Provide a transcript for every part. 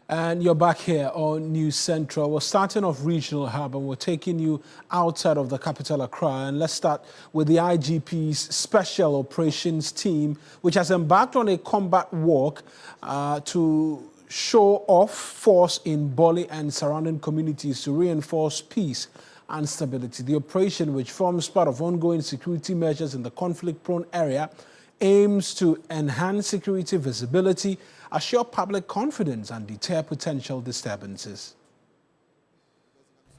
And you're back here on News Central. We're starting off Regional Hub and we're taking you outside of the capital, Accra. And let's start with the IGP's Special Operations Team, which has embarked on a combat walk to show off force in Boli and surrounding communities to reinforce peace and stability. The operation, which forms part of ongoing security measures in the conflict-prone area, aims to enhance security visibility, assure public confidence and deter potential disturbances.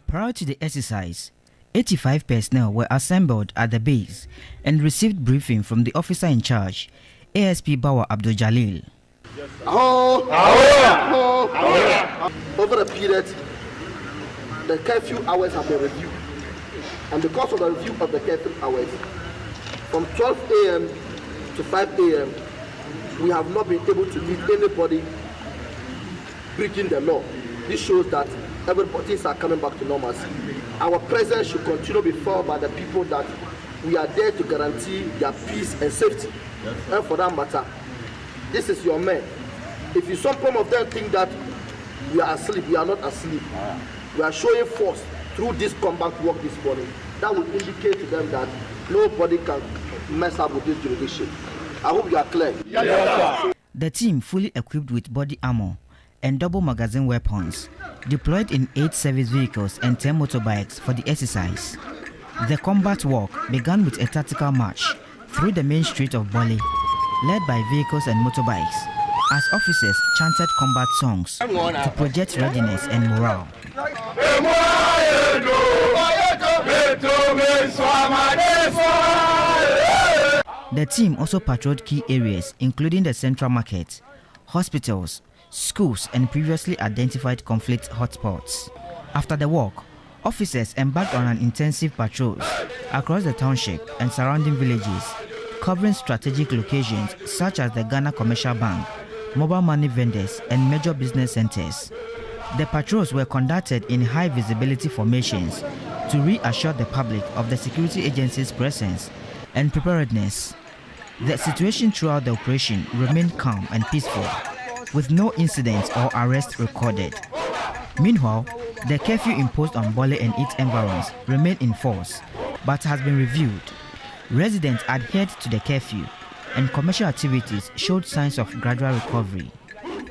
Prior to the exercise, 85 personnel were assembled at the base and received briefing from the officer in charge, ASP Bawa Abdul Jalil. Over the period, the curfew hours have been reviewed, and because of the review of the curfew hours, from 12 a.m. to 5 a.m., we have not been able to meet anybody breaking the law. This shows that things are coming back to normalcy. Our presence should continue to be felt by the people that we are there to guarantee their peace and safety. And for that matter, this is your men. If you some of them think that we are asleep, we are not asleep. We are showing force through this combat work this morning. That will indicate to them that nobody can mess up with this jurisdiction. I hope you are clear. Yes, the team, fully equipped with body armor and double magazine weapons, deployed in 8 service vehicles and 10 motorbikes for the exercise. The combat walk began with a tactical march through the main street of Boli, led by vehicles and motorbikes, as officers chanted combat songs to project readiness and morale. The team also patrolled key areas including the central market, hospitals, schools and previously identified conflict hotspots. After the walk, officers embarked on an intensive patrols across the township and surrounding villages, covering strategic locations such as the Ghana Commercial Bank, mobile money vendors and major business centers. The patrols were conducted in high visibility formations to reassure the public of the security agency's presence and preparedness. The situation throughout the operation remained calm and peaceful, with no incidents or arrests recorded. Meanwhile, the curfew imposed on Boli and its environs remained in force, but has been reviewed. Residents adhered to the curfew, and commercial activities showed signs of gradual recovery.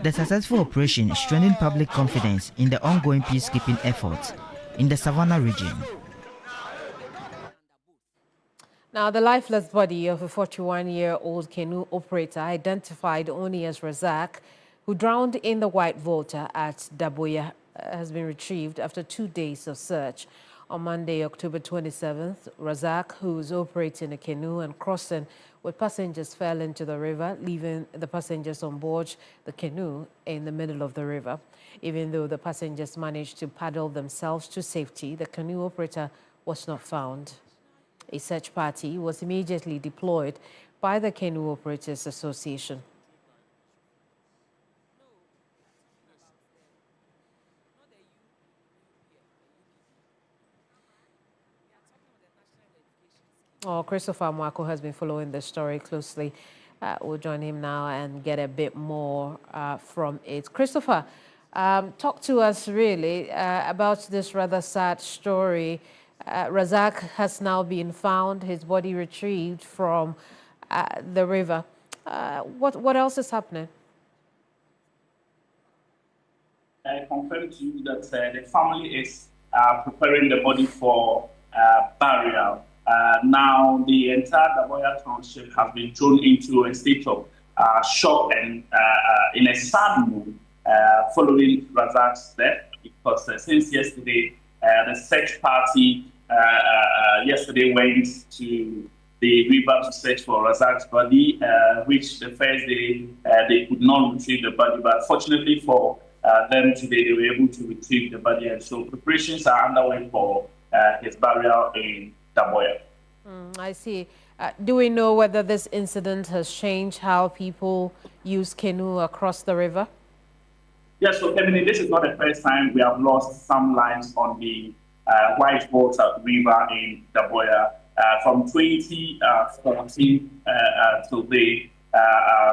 The successful operation strengthened public confidence in the ongoing peacekeeping efforts in the Savannah region. Now, the lifeless body of a 41-year-old canoe operator identified only as Razak, who drowned in the White Volta at Daboya, has been retrieved after 2 days of search. On Monday, October 27th, Razak, who was operating a canoe and crossing with passengers, fell into the river, leaving the passengers on board the canoe in the middle of the river. Even though the passengers managed to paddle themselves to safety, the canoe operator was not found. A search party was immediately deployed by the Canoe Operators Association. Christopher Mwako has been following the story closely. We'll join him now and get a bit more from it. Christopher, talk to us really about this rather sad story. Razak has now been found, his body retrieved from the river. What else is happening? I confirm to you that the family is preparing the body for burial. Now, the entire Daboya township has been thrown into a state of shock and in a sad mood following Razak's death, because since yesterday, the search party yesterday went to the river to search for Razak's body, which the first day they could not retrieve the body, but fortunately for them today, they were able to retrieve the body, and so preparations are underway for his burial in Daboya. I see. Do we know whether this incident has changed how people use canoe across the river? Yes, so Kemini, this is not the first time we have lost some lives on the White Volta River in Daboya. From 2014 till date,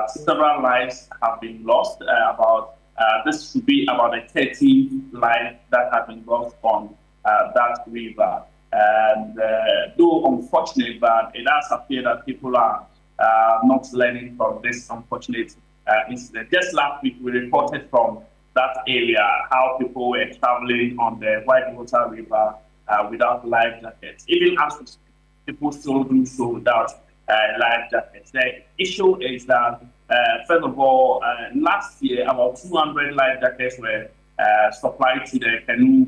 several lives have been lost. About This should be about the 13th life that has been lost on that river. And though unfortunate, but it does appear that people are not learning from this unfortunate incident. Just last week, we reported from that area how people were traveling on the Whitewater River without life jackets. Even as people still do so without life jackets. The issue is that, first of all, last year about 200 life jackets were supplied to the Canoe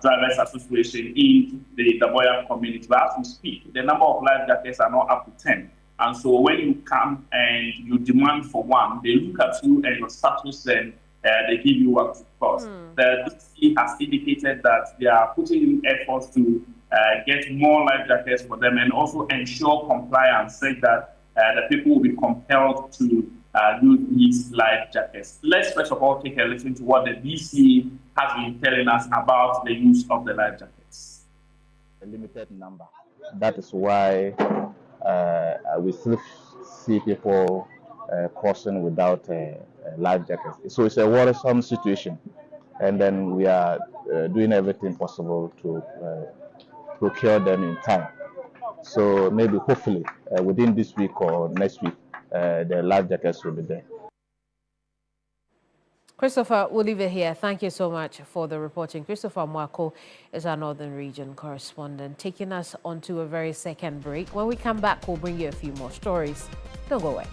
Drivers Association in the Daboya community. But as we speak, the number of life jackets are not up to 10. And so when you come and you demand for one, they look at you and your status, and they give you what it costs. The DC has indicated that they are putting in efforts to get more life jackets for them and also ensure compliance, so that the people will be compelled to use these life jackets. Let's first of all take a listen to what the DC has been telling us about the use of the life jackets. A limited number. That is why we still see people crossing without life jackets. So it's a worrisome situation, and then we are doing everything possible to procure them in time. So maybe, hopefully, within this week or next week, the life jackets will be there. Christopher, we'll leave it here. Thank you so much for the reporting. Christopher Mwako is our Northern Region correspondent, taking us onto a very second break. When we come back, we'll bring you a few more stories. Don't go away.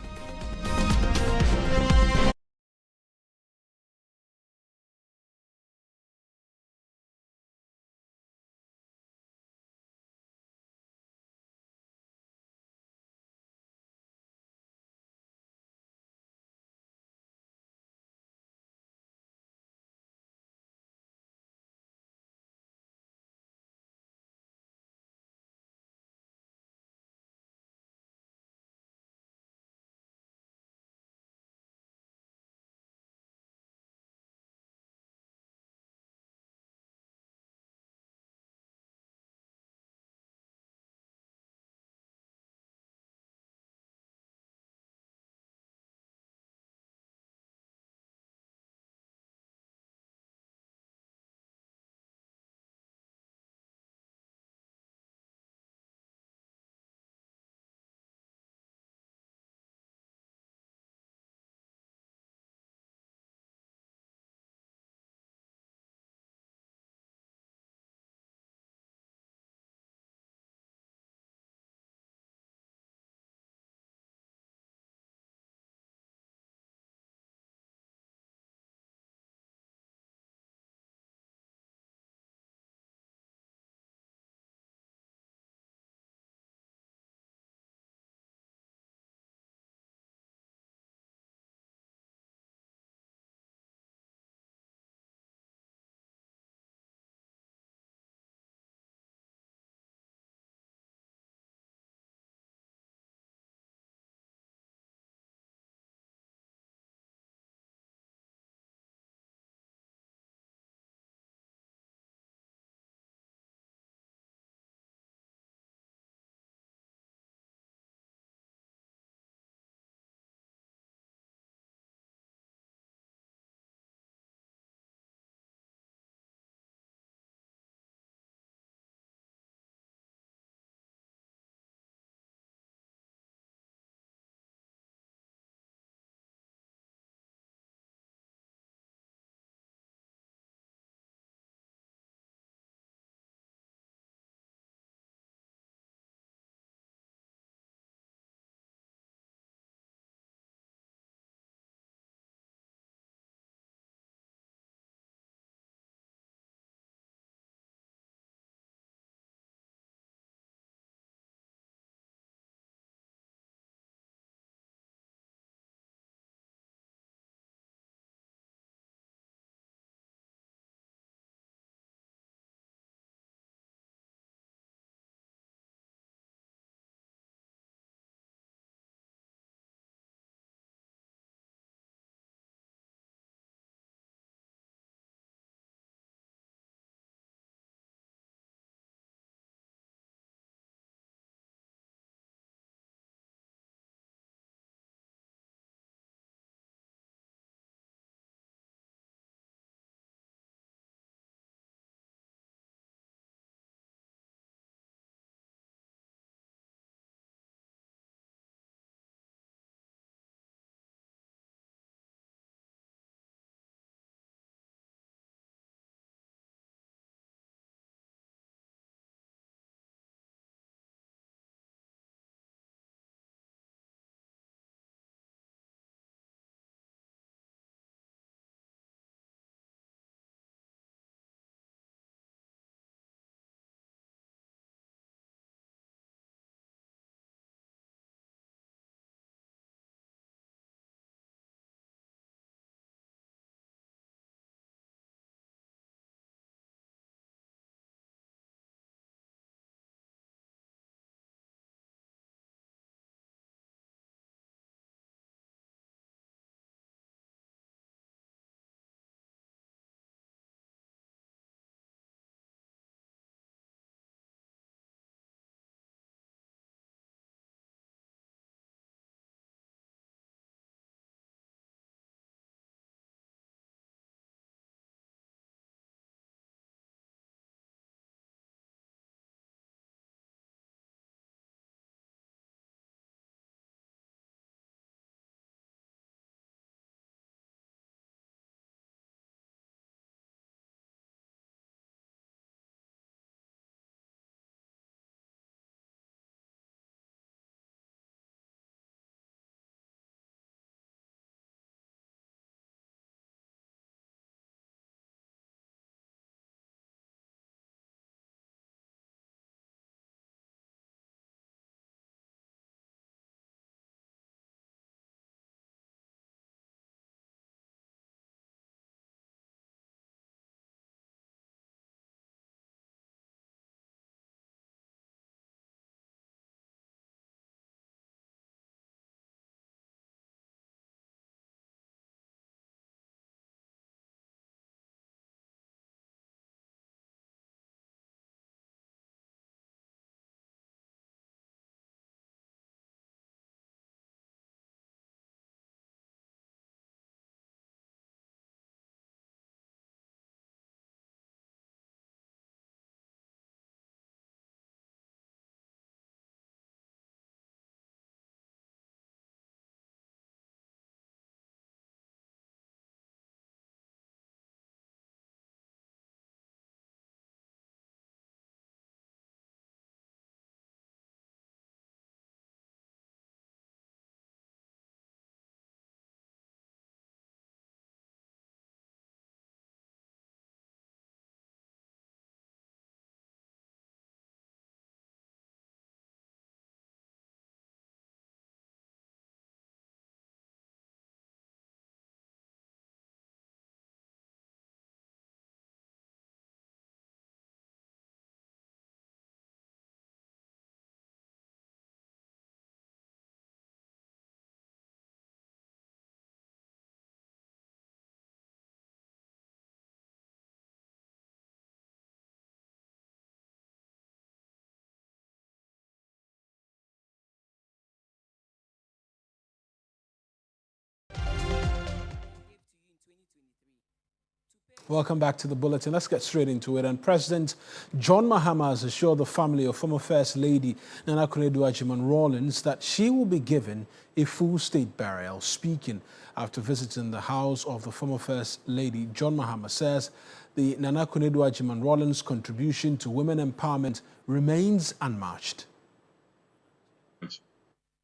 Welcome back to the bulletin. Let's get straight into it. And President John Mahama has assured the family of former First Lady Nana Akufo-Addo Rawlings that she will be given a full state burial. Speaking after visiting the house of the former First Lady, John Mahama says the Nana Akufo-Addo Rawlings' contribution to women empowerment remains unmatched.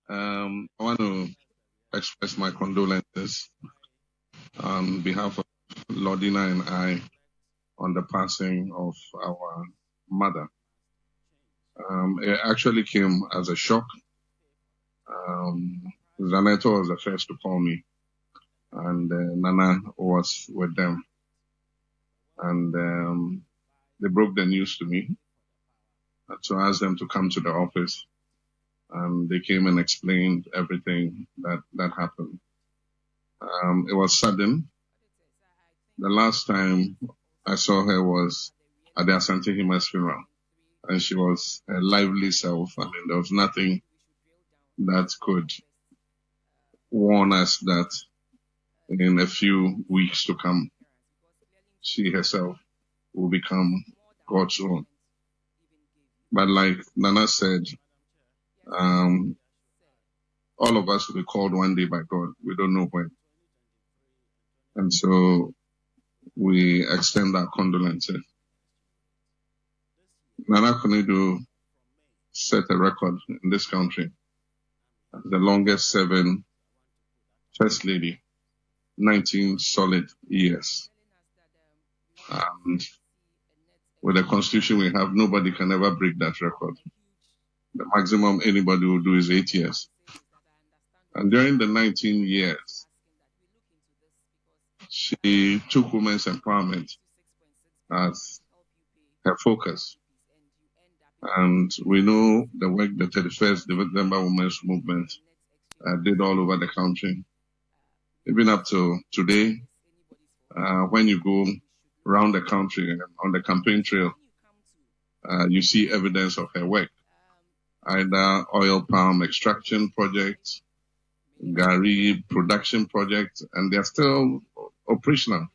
I want to express my condolences on behalf of Lordina and I on the passing of our mother. It actually came as a shock. Zaneto was the first to call me, and Nana was with them. And they broke the news to me. So I asked them to come to the office, and they came and explained everything that happened. It was sudden. The last time I saw her was at the Asante Hima's funeral, and she was a lively self. I mean, there was nothing that could warn us that in a few weeks to come, she herself will become God's own. But like Nana said, all of us will be called one day by God. We don't know when. And so we extend our condolences. Nana Akufo-Addo set a record in this country as the longest serving First Lady, 19 solid years. And with the constitution we have, nobody can ever break that record. The maximum anybody will do is 8 years. And during the 19 years, she took women's empowerment as her focus. And we know the work the 31st December Women's Movement did all over the country. Even up to today, when you go around the country and on the campaign trail, you see evidence of her work. Either oil palm extraction projects, Gari production projects, and they're still operational.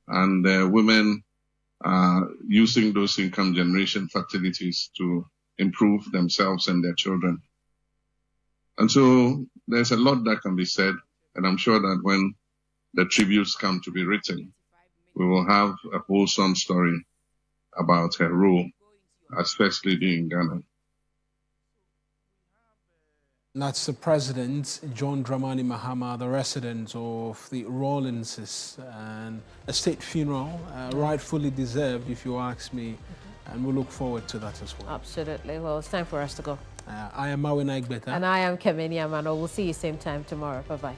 And women are using those income generation facilities to improve themselves and their children. And so there's a lot that can be said, and I'm sure that when the tributes come to be written, we will have a wholesome story about her role as First Lady in Ghana. That's the President, John Dramani Mahama, the resident of the Rawlingses, and a state funeral, rightfully deserved, if you ask me, and we look forward to that as well. Absolutely. Well, it's time for us to go. I am Mawuena Egbeta. And I am Kemini Amanor. We'll see you same time tomorrow. Bye-bye.